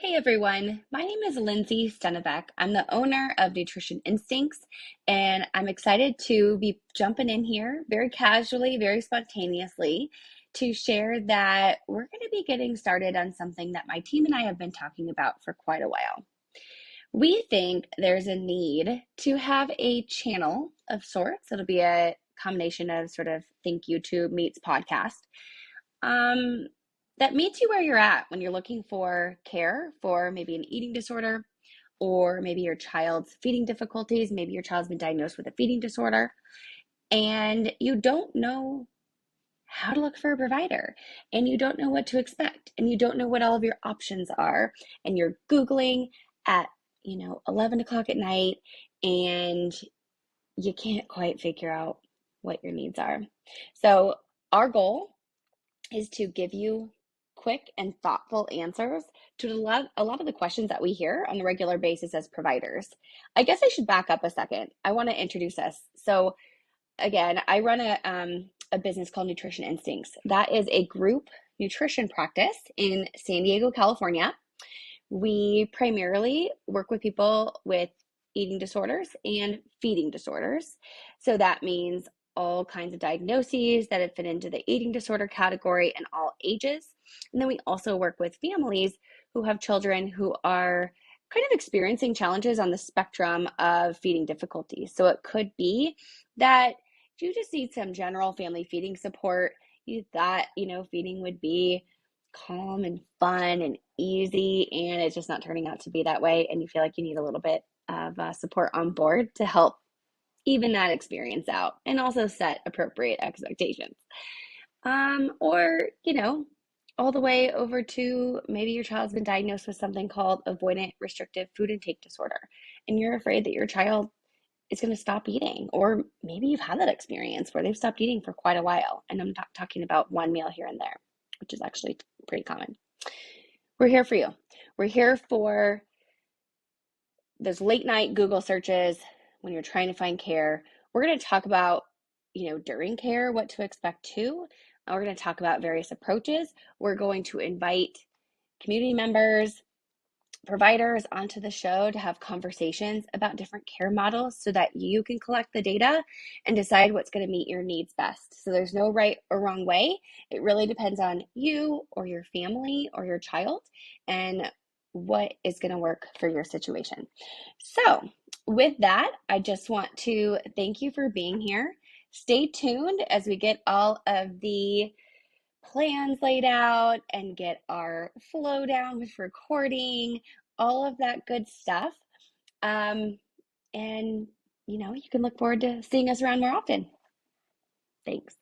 Hey everyone, my name is Lindsay Stenevec. I'm the owner of Nutrition Instincts, and I'm excited to be jumping in here very casually, very spontaneously to share that we're going to be getting started on something that my team and I have been talking about for quite a while. We think there's a need to have a channel of sorts. It'll be a combination of sort of think YouTube meets podcast um, that meets you where you're at when you're looking for care for maybe an eating disorder or maybe your child's feeding difficulties. Maybe your child's been diagnosed with a feeding disorder and you don't know how to look for a provider and you don't know what to expect and you don't know what all of your options are. And you're Googling at, 11 o'clock at night and you can't quite figure out what your needs are. So, our goal is to give you quick and thoughtful answers to a lot of the questions that we hear on a regular basis as providers. I guess I should back up a second. I want to introduce us. So again, I run a business called Nutrition Instincts. That is a group nutrition practice in San Diego, California. We primarily work with people with eating disorders and feeding disorders. So that means all kinds of diagnoses that fit into the eating disorder category and all ages. And then we also work with families who have children who are kind of experiencing challenges on the spectrum of feeding difficulties. So it could be that you just need some general family feeding support. You thought, feeding would be calm and fun and easy, and it's just not turning out to be that way. And you feel like you need a little bit of support on board to help even that experience out and also set appropriate expectations. Or, all the way over to maybe your child's been diagnosed with something called avoidant restrictive food intake disorder, and you're afraid that your child is going to stop eating. Or maybe you've had that experience where they've stopped eating for quite a while. And I'm not talking about one meal here and there, which is actually pretty common. We're here for you. We're here for those late night Google searches when you're trying to find care. We're going to talk about, during care, what to expect too. We're going to talk about various approaches. We're going to invite community members, providers onto the show to have conversations about different care models so that you can collect the data and decide what's going to meet your needs best. So there's no right or wrong way. It really depends on you or your family or your child and what is going to work for your situation. So with that, I just want to thank you for being here. Stay tuned as we get all of the plans laid out and get our flow down with recording, all of that good stuff. And you can look forward to seeing us around more often. Thanks.